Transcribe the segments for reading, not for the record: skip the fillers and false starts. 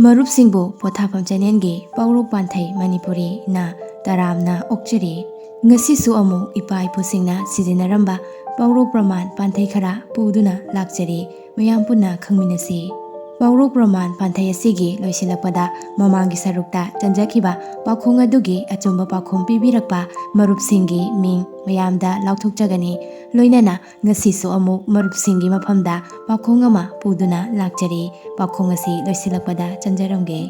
ꯃꯔꯨꯞꯁꯤꯡꯕꯨ ꯄꯣꯊꯥꯐꯝ ꯆꯦꯅꯦꯜꯒꯤ ꯄꯥꯎꯔꯧ ꯄꯥꯟꯊꯩ ꯃꯅꯤꯄꯨꯔꯤ ꯅ ꯇꯔꯥꯝꯅ ꯑꯣꯛꯆꯔꯤ꯫ ꯉꯁꯤꯁꯨ ꯑꯃꯨꯛ ꯏꯄꯥ ꯏꯄꯨꯁꯤꯡꯅ ꯁꯤꯖꯤꯟꯅꯔꯝꯕ ꯄꯥꯎꯔꯧ ꯄ꯭ꯔꯃꯥꯟ ꯄꯥꯟꯊꯩ ꯈꯔ ꯄꯨꯗꯨꯅ ꯂꯥꯛꯆꯔꯤ꯫ ꯃꯌꯥꯝ ꯄꯨꯟꯅ ꯈꯪꯃꯤꯟꯅꯁꯤ꯫ ꯄꯥꯎꯔꯧ ꯄ꯭ꯔꯃꯥꯟ ꯄꯥꯟꯊꯩ ꯑꯁꯤꯒꯤ ꯂꯣꯏꯁꯤꯜꯂꯛꯄꯗ ꯃꯃꯥꯡꯒꯤ ꯁꯔꯨꯛꯇ ꯆꯟꯖꯈꯤꯕ ꯄꯥꯎꯈꯨꯝ ꯑꯗꯨꯒꯤ ꯑꯆꯨꯝꯕ ꯄꯥꯎꯈꯨꯝ ꯄꯤꯕꯤꯔꯛꯄ ꯃꯔꯨꯞꯁꯤꯡꯒꯤ ꯃꯤꯡ ꯃꯌꯥꯝꯗ ꯂꯥꯎꯊꯣꯛꯆꯒꯅꯤ꯫ ꯂꯣꯏꯅꯅ ꯉꯁꯤꯁꯨ ꯑꯃꯨꯛ ꯃꯔꯨꯞꯁꯤꯡꯒꯤ ꯃꯐꯝꯗ ꯄꯥꯎꯈꯨꯝ ꯑꯃ ꯄꯨꯗꯨꯅ ꯂꯥꯛꯆꯔꯤ꯫ ꯄꯥꯎꯈꯨꯝ ꯑꯁꯤ ꯂꯣꯏꯁꯤꯜꯂꯛꯄꯗ ꯆꯟꯖꯔꯝꯒꯦ꯫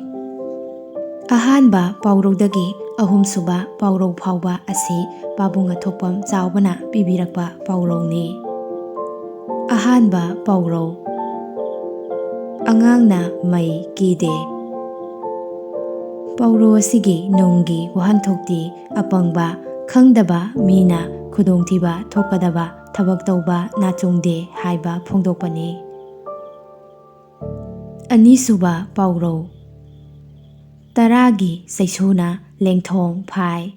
ꯑꯍꯥꯟꯕ ꯄꯥꯎꯔꯧꯗꯒꯤ ꯑꯍꯨꯝꯁꯨꯕ ꯄꯥꯎꯔꯧ ꯐꯥꯎꯕ ꯑꯁꯤ ꯄꯥꯕꯨꯡ ꯑꯊꯣꯛꯄꯝ ꯆꯥꯎꯕꯅ ꯄꯤꯕꯤꯔꯛꯄ ꯄꯥꯎꯔꯧꯅꯤ꯫ ꯑꯍꯥꯟꯕ ꯄꯥꯎꯔꯧ: ꯑꯉꯥꯡꯅ ꯃꯩ ꯀꯤꯗꯦ꯫ ꯄꯥꯎꯔꯧ ꯑꯁꯤꯒꯤ ꯅꯨꯡꯒꯤ ꯋꯥꯍꯟꯊꯣꯛꯇꯤ ꯑꯄꯪꯕ, ꯈꯪꯗꯕ ꯃꯤꯅ ꯈꯨꯗꯣꯡꯊꯤꯕ ꯊꯣꯛꯀꯗꯕ ꯊꯕꯛ ꯇꯧꯕ ꯅꯥꯆꯨꯡꯗꯦ ꯍꯥꯏꯕ ꯐꯣꯡꯗꯣꯛꯄꯅꯤ꯫ ꯑꯅꯤꯁꯨꯕ ꯄꯥꯎꯔꯧ: ꯇꯔꯥꯒꯤ ꯆꯩꯁꯨꯅ ꯂꯦꯡꯊꯣꯡ ꯐꯥꯏ꯫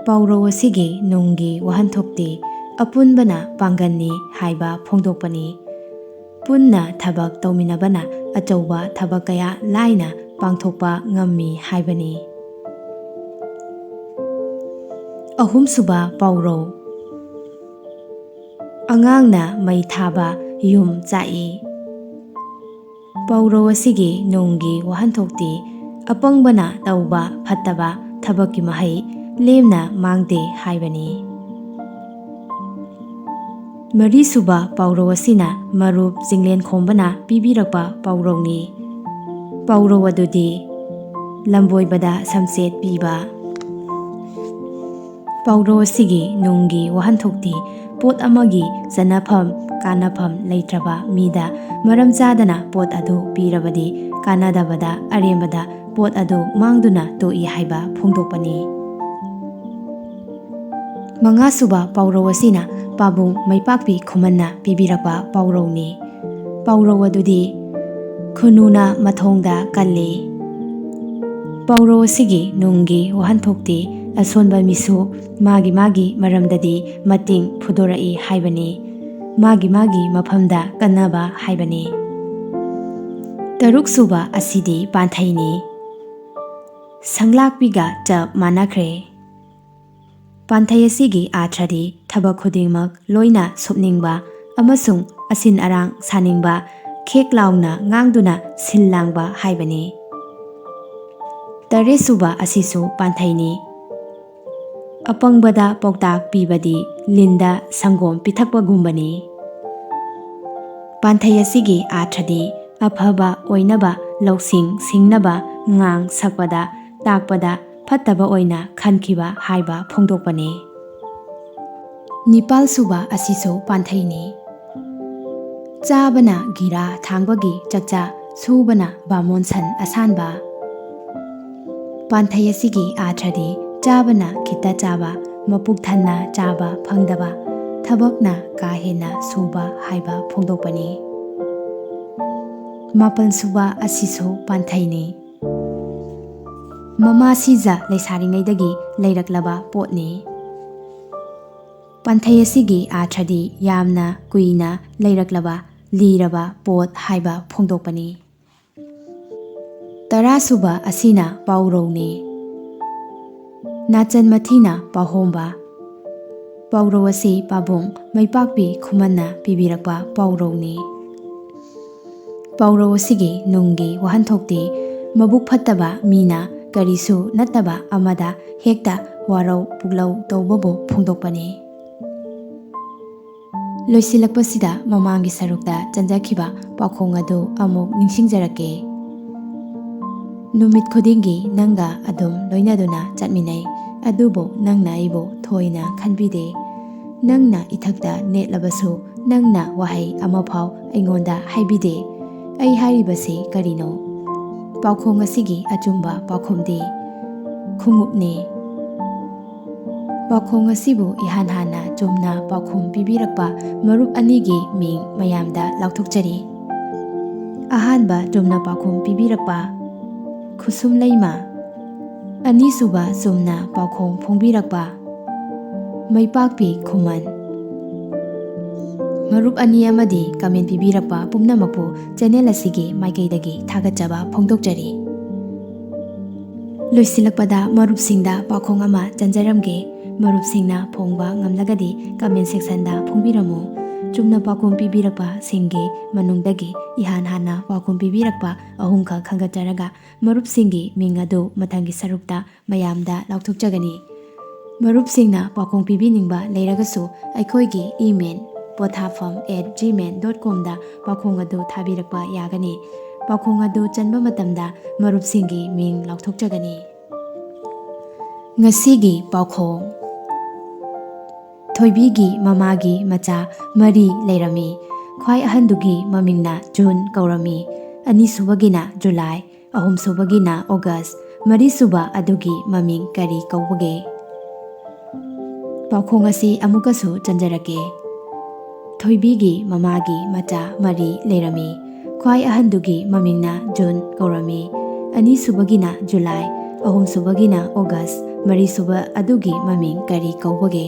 ꯄꯥꯎꯔꯧ ꯑꯁꯤꯒꯤ ꯅꯨꯡꯒꯤ ꯋꯥꯍꯟꯊꯣꯛꯇꯤ ꯑꯄꯨꯟꯕꯅ ꯄꯥꯡꯒꯜꯅꯤ ꯍꯥꯏꯕ ꯐꯣꯡꯗꯣꯛꯄꯅꯤ꯫ ꯄꯨꯟꯅ ꯊꯕꯛ ꯇꯧꯃꯤꯟꯅꯕꯅ ꯑꯆꯧꯕ ꯊꯕꯛ ꯀꯌꯥ ꯂꯥꯏꯅ ꯄꯥꯡꯊꯣꯛꯄ ꯉꯝꯃꯤ ꯍꯥꯏꯕꯅꯤ꯫ ꯑꯍꯨꯝꯁꯨꯕ ꯄꯥꯎꯔꯧ: ꯑꯉꯥꯡꯅ ꯃꯩ ꯊꯥꯕ ꯌꯨꯝ ꯆꯥꯛꯏ꯫ ꯄꯥꯎꯔꯧ ꯑꯁꯤꯒꯤ ꯅꯨꯡꯒꯤ ꯋꯥꯍꯟꯊꯣꯛꯇꯤ ꯑꯄꯪꯕꯅ ꯇꯧꯕ ꯐꯠꯇꯕ ꯊꯕꯛꯀꯤ ꯃꯍꯩ ꯂꯦꯝꯅ ꯃꯥꯡꯗꯦ ꯍꯥꯏꯕꯅꯤ꯫ ꯃꯔꯤꯁꯨꯕ ꯄꯥꯎꯔꯧ ꯑꯁꯤꯅ ꯃꯔꯨꯞ ꯆꯤꯡꯂꯦꯟꯈꯣꯝꯕꯅ ꯄꯤꯕꯤꯔꯛꯄ ꯄꯥꯎꯔꯧꯅꯤ꯫ ꯄꯥꯎꯔꯧ ꯑꯗꯨꯗꯤ ꯂꯝꯕꯣꯏꯕꯗ ꯁꯝꯆꯦꯠ ꯄꯤꯕ꯫ ꯄꯥꯎꯔꯧ ꯑꯁꯤꯒꯤ ꯅꯨꯡꯒꯤ ꯋꯥꯍꯟꯊꯣꯛꯇꯤ ꯄꯣꯠ ꯑꯃꯒꯤ ꯆꯟꯅꯐꯝ ꯀꯥꯟꯅꯐꯝ ꯂꯩꯇ꯭ꯔꯕ ꯃꯤꯗ ꯃꯔꯝ ꯆꯥꯗꯅ ꯄꯣꯠ ꯑꯗꯨ ꯄꯤꯔꯕꯗꯤ ꯀꯥꯟꯅꯗꯕꯗ ꯑꯔꯦꯝꯕꯗ ꯄꯣꯠ ꯑꯗꯨ ꯃꯥꯡꯗꯨꯅ ꯇꯣꯛꯏ ꯍꯥꯏꯕ ꯐꯣꯡꯗꯣꯛꯄꯅꯤ꯫ ꯃꯉꯥꯁꯨꯕ ꯄꯥꯎꯔꯧ ꯑꯁꯤꯅ ꯄꯥꯕꯨꯡ ꯃꯩꯄꯥꯛꯄꯤ ꯈꯨꯃꯟꯅ ꯄꯤꯕꯤꯔꯛꯄ ꯄꯥꯎꯔꯧꯅꯤ꯫ ꯄꯥꯎꯔꯧ ꯑꯗꯨꯗꯤ ꯈꯨꯅꯨꯅ ꯃꯊꯣꯡꯗ ꯀꯜꯂꯤ꯫ ꯄꯥꯎꯔꯧ ꯑꯁꯤꯒꯤ ꯅꯨꯡꯒꯤ ꯋꯥꯍꯟꯊꯣꯛꯇꯤ ꯑꯁꯣꯟꯕ ꯃꯤꯁꯨ ꯃꯥꯒꯤ ꯃꯔꯝꯗꯗꯤ ꯃꯇꯤꯡ ꯐꯨꯗꯣꯔꯛꯏ ꯍꯥꯏꯕꯅꯤ꯫ ꯃꯥꯒꯤ ꯃꯐꯝꯗ ꯀꯟꯅꯕ ꯍꯥꯏꯕꯅꯤ꯫ ꯇꯔꯨꯛꯁꯨꯕ ꯑꯁꯤꯗꯤ ꯄꯥꯟꯊꯩꯅꯤ꯫ ꯁꯪꯂꯥꯛꯄꯤꯒ ꯆꯞ ꯃꯥꯟꯅꯈ꯭ꯔꯦ꯫ ꯄꯥꯟꯊꯩ ꯑꯁꯤꯒꯤ ꯑꯥꯊ꯭ꯔꯗꯤ ꯊꯕꯛ ꯈꯨꯗꯤꯡꯃꯛ ꯂꯣꯏꯅ ꯁꯨꯞꯅꯤꯡꯕ ꯑꯃꯁꯨꯡ ꯑꯁꯤꯟ ꯑꯔꯥꯡ ꯁꯥꯅꯤꯡꯕ, ꯈꯦꯛ ꯂꯥꯎꯅ ꯉꯥꯡꯗꯨꯅ ꯁꯤꯜ ꯂꯥꯡꯕ ꯍꯥꯏꯕꯅꯤ꯫ ꯇꯔꯦꯠꯁꯨꯕ ꯑꯁꯤꯁꯨ ꯄꯥꯟꯊꯩꯅꯤ꯫ ꯑꯄꯪꯕꯗ ꯄꯥꯎꯇꯥꯛ ꯄꯤꯕꯗꯤ ꯂꯤꯟꯗ ꯁꯪꯒꯣꯝ ꯄꯤꯊꯛꯄꯒꯨꯝꯕꯅꯤ꯫ ꯄꯥꯟꯊꯩ ꯑꯁꯤꯒꯤ ꯑꯥꯊ꯭ꯔꯗꯤ ꯑꯐꯕ ꯑꯣꯏꯅꯕ ꯂꯧꯁꯤꯡ ꯁꯤꯡꯅꯕ ꯉꯥꯡ ꯁꯛꯄꯗ ꯇꯥꯛꯄꯗ ꯐꯠꯇꯕ ꯑꯣꯏꯅ ꯈꯟꯈꯤꯕ ꯍꯥꯏꯕ ꯐꯣꯡꯗꯣꯛꯄꯅꯤ꯫ ꯅꯤꯄꯥꯜꯁꯨꯕ ꯑꯁꯤꯁꯨ ꯄꯥꯟꯊꯩꯅꯤ꯫ ꯆꯥꯕꯅ ꯒꯤꯔꯥ ꯊꯥꯡꯕꯒꯤ ꯆꯥꯛꯆꯥ, ꯁꯨꯕꯅ ꯕꯥꯃꯣꯟ ꯁꯟ ꯑꯁꯥꯟꯕ꯫ ꯄꯥꯟꯊꯩ ꯑꯁꯤꯒꯤ ꯑꯥꯊ꯭ꯔꯗꯤ ꯆꯥꯕꯅ ꯈꯤꯇ ꯆꯥꯕ, ꯃꯄꯨꯛ ꯊꯟꯅ ꯆꯥꯕ ꯐꯪꯗꯕ, ꯊꯕꯛꯅ ꯀꯥ ꯍꯦꯟꯅ ꯁꯨꯕ ꯍꯥꯏꯕ ꯐꯣꯡꯗꯣꯛꯄꯅꯤ꯫ ꯃꯥꯄꯜꯁꯨꯕ ꯑꯁꯤꯁꯨ ꯄꯥꯟꯊꯩꯅꯤ꯫ ꯃꯃꯥ ꯁꯤꯖ ꯂꯩꯁꯥꯔꯤꯉꯩꯗꯒꯤ ꯂꯩꯔꯛꯂꯕ ꯄꯣꯠꯅꯤ꯫ ꯄꯥꯟꯊꯩ ꯑꯁꯤꯒꯤ ꯑꯥꯊ꯭ꯔꯗꯤ ꯌꯥꯝꯅ ꯀꯨꯏꯅ ꯂꯩꯔꯛꯂꯕ ꯂꯤꯔꯕ ꯄꯣꯠ ꯍꯥꯏꯕ ꯐꯣꯡꯗꯣꯛꯄꯅꯤ꯫ ꯇꯔꯥꯁꯨꯕ ꯑꯁꯤꯅ ꯄꯥꯎꯔꯧꯅꯤ꯫ ꯅꯥꯆꯟ ꯃꯊꯤꯅ ꯄꯥꯍꯣꯡꯕ꯫ ꯄꯥꯎꯔꯧ ꯑꯁꯤ ꯄꯥꯕꯨꯡ ꯃꯩꯄꯥꯛꯄꯤ ꯈꯨꯃꯟꯅ ꯄꯤꯕꯤꯔꯛꯄ ꯄꯥꯎꯔꯧꯅꯤ꯫ ꯄꯥꯎꯔꯧ ꯑꯁꯤꯒꯤ ꯅꯨꯡꯒꯤ ꯋꯥꯍꯟꯊꯣꯛꯇꯤ ꯃꯕꯨꯛ ꯐꯠꯇꯕ ꯃꯤꯅ ꯀꯔꯤꯁꯨ ꯅꯠꯇꯕ ꯑꯃꯗ ꯍꯦꯛꯇ ꯋꯥꯔꯧ ꯄꯨꯛꯂꯧ ꯇꯧꯕꯕꯨ ꯐꯣꯡꯗꯣꯛꯄꯅꯤ꯫ ꯂꯣꯏꯁꯤꯜꯂꯛꯄꯁꯤꯗ ꯃꯃꯥꯡꯒꯤ ꯁꯔꯨꯛꯇ ꯆꯟꯖꯈꯤꯕ ꯄꯥꯎꯈꯨꯝ ꯑꯗꯨ ꯑꯃꯨꯛ ꯅꯤꯡꯁꯤꯡꯖꯔꯛꯀꯦ꯫ ꯅꯨꯃꯤꯠ ꯈꯨꯗꯤꯡꯒꯤ ꯅꯪꯒ ꯑꯗꯨꯝ ꯂꯣꯏꯅꯗꯨꯅ ꯆꯠꯃꯤꯟꯅꯩ, ꯑꯗꯨꯕꯨ ꯅꯪꯅ ꯑꯩꯕꯨ ꯊꯣꯏꯅ ꯈꯟꯕꯤꯗꯦ꯫ ꯅꯪꯅ ꯏꯊꯛꯇ ꯅꯦꯠꯂꯕꯁꯨ ꯅꯪꯅ ꯋꯥꯍꯩ ꯑꯃꯐꯥꯎ ꯑꯩꯉꯣꯟꯗ ꯍꯥꯏꯕꯤꯗꯦ꯫ ꯑꯩ ꯍꯥꯏꯔꯤꯕꯁꯤ ꯀꯔꯤꯅꯣ? ꯄꯥꯎꯈꯨꯝ ꯑꯁꯤꯒꯤ ꯑꯆꯨꯝꯕ ꯄꯥꯎꯈꯨꯝꯗꯤ ꯈꯣꯡꯎꯞꯅꯤ꯫ ꯄꯥꯎꯈꯨꯝ ꯑꯁꯤꯕꯨ ꯏꯍꯥꯟ ꯍꯥꯟꯅ ꯆꯨꯝꯅ ꯄꯥꯎꯈꯨꯝ ꯄꯤꯕꯤꯔꯛꯄ ꯃꯔꯨꯞ ꯑꯅꯤꯒꯤ ꯃꯤꯡ ꯃꯌꯥꯝꯗ ꯂꯥꯎꯊꯣꯛꯆꯔꯤ꯫ ꯑꯍꯥꯟꯕ ꯆꯨꯝꯅ ꯄꯥꯎꯈꯨꯝ ꯄꯤꯕꯤꯔꯛꯄ ꯈꯨꯁꯨꯝꯂꯩꯃ꯫ ꯑꯅꯤꯁꯨꯕ ꯆꯨꯝꯅ ꯄꯥꯎꯈꯨꯝ ꯐꯣꯡꯕꯤꯔꯛꯄ ꯃꯩꯄꯥꯛꯄꯤ ꯈꯨꯃꯟ꯫ ꯃꯔꯨꯞ ꯑꯅꯤ ꯑꯃꯗꯤ ꯀꯃꯦꯟ ꯄꯤꯕꯤꯔꯛꯄ ꯄꯨꯝꯅꯃꯛꯄꯨ ꯆꯦꯅꯦꯜ ꯑꯁꯤꯒꯤ ꯃꯥꯏꯀꯩꯗꯒꯤ ꯊꯥꯒꯠꯆꯕ ꯐꯣꯡꯗꯣꯛꯆꯔꯤ꯫ ꯂꯣꯏꯁꯤꯜꯂꯛꯄꯗ ꯃꯔꯨꯞꯁꯤꯡꯗ ꯄꯥꯎꯈꯣꯡ ꯑꯃ ꯆꯟꯖꯔꯝꯒꯦ꯫ ꯃꯔꯨꯞꯁꯤꯡꯅ ꯐꯣꯡꯕ ꯉꯝꯂꯒꯗꯤ ꯀꯃꯦꯟ ꯁꯦꯛꯁꯟꯗ ꯐꯣꯡꯕꯤꯔꯝꯃꯨ꯫ ꯆꯨꯝꯅ ꯄꯥꯎꯈꯨꯝ ꯄꯤꯕꯤꯔꯛꯄ ꯁꯤꯡꯒꯤ ꯃꯅꯨꯡꯗꯒꯤ ꯏꯍꯥꯟ ꯍꯥꯟꯅ ꯄꯥꯎꯈꯨꯝ ꯄꯤꯕꯤꯔꯛꯄ ꯑꯍꯨꯝꯈꯛ ꯈꯟꯒꯠꯆꯔꯒ ꯃꯔꯨꯞꯁꯤꯡꯒꯤ ꯃꯤꯡ ꯑꯗꯨ ꯃꯊꯪꯒꯤ ꯁꯔꯨꯛꯇ ꯃꯌꯥꯝꯗ ꯂꯥꯎꯊꯣꯛꯆꯒꯅꯤ꯫ ꯃꯔꯨꯞꯁꯤꯡꯅ ꯄꯥꯎꯈꯨꯝ ꯄꯤꯕꯤꯅꯤꯡꯕ ꯂꯩꯔꯒꯁꯨ ꯑꯩꯈꯣꯏꯒꯤ ꯏꯃꯦꯜ pothafam@gmail.com ꯗ ꯄꯥꯎꯈꯨꯝ ꯑꯗꯨ ꯊꯥꯕꯤꯔꯛꯄ ꯌꯥꯒꯅꯤ꯫ ꯄꯥꯎꯈꯨꯝ ꯑꯗꯨ ꯆꯟꯕ ꯃꯇꯝꯗ ꯃꯔꯨꯞꯁꯤꯡꯒꯤ ꯃꯤꯡ ꯂꯥꯎꯊꯣꯛꯆꯒꯅꯤ꯫ ꯉꯁꯤꯒꯤ ꯄꯥꯎꯈꯣꯡ: ꯊꯣꯏꯕꯤꯒꯤ ꯃꯃꯥꯒꯤ ꯃꯆꯥ 4 ꯂꯩꯔꯝꯃꯤ꯫ ꯈ꯭ꯋꯥꯏ ꯑꯍꯟꯗꯨꯒꯤ ꯃꯃꯤꯡꯅ ꯖꯨꯟ ꯀꯧꯔꯝꯃꯤ, ꯑꯅꯤꯁꯨꯕꯒꯤꯅ ꯖꯨꯂꯥꯏ, ꯑꯍꯨꯝꯁꯨꯕꯒꯤꯅ ꯑꯣꯒꯁ, ꯃꯔꯤꯁꯨꯕ ꯑꯗꯨꯒꯤ ꯃꯃꯤꯡ ꯀꯔꯤ ꯀꯧꯕꯒꯦ? ꯄꯥꯎꯈꯣꯡ ꯑꯁꯤ ꯑꯃꯨꯛꯀꯁꯨ ꯆꯟꯖꯔꯛꯀꯦ꯫ ꯊꯣꯏꯕꯤꯒꯤ ꯃꯃꯥꯒꯤ ꯃꯆꯥ 4 ꯂꯩꯔꯝꯃꯤ꯫ ꯈ꯭ꯋꯥꯏ ꯑꯍꯟꯗꯨꯒꯤ ꯃꯃꯤꯡꯅ ꯖꯨꯟ ꯀꯧꯔꯝꯃꯤ, ꯑꯅꯤꯁꯨꯕꯒꯤꯅ ꯖꯨꯂꯥꯏ, ꯑꯍꯨꯝꯁꯨꯕꯒꯤꯅ ꯑꯣꯒꯁ, ꯃꯔꯤꯁꯨꯕ ꯑꯗꯨꯒꯤ ꯃꯃꯤꯡ ꯀꯔꯤ ꯀꯧꯕꯒꯦ?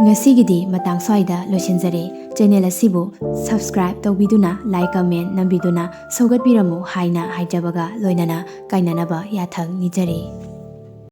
ꯉꯁꯤꯒꯤꯗꯤ ꯃꯇꯥꯡ ꯁ꯭ꯋꯥꯏꯗ ꯂꯣꯏꯁꯤꯟꯖꯔꯦ꯫ ꯆꯦꯅꯦꯜ ꯑꯁꯤꯕꯨ ꯁꯕꯁꯀ꯭ꯔꯥꯏꯕ ꯇꯧꯕꯤꯗꯨꯅ ꯂꯥꯏꯛ ꯀꯃꯦꯟ ꯅꯝꯕꯤꯗꯨꯅ ꯁꯧꯒꯠꯄꯤꯔꯝꯃꯨ ꯍꯥꯏꯅ ꯍꯥꯏꯖꯕꯒ ꯂꯣꯏꯅꯅ ꯀꯥꯏꯅꯅꯕ ꯌꯥꯊꯪ ꯅꯤꯖꯔꯤ꯫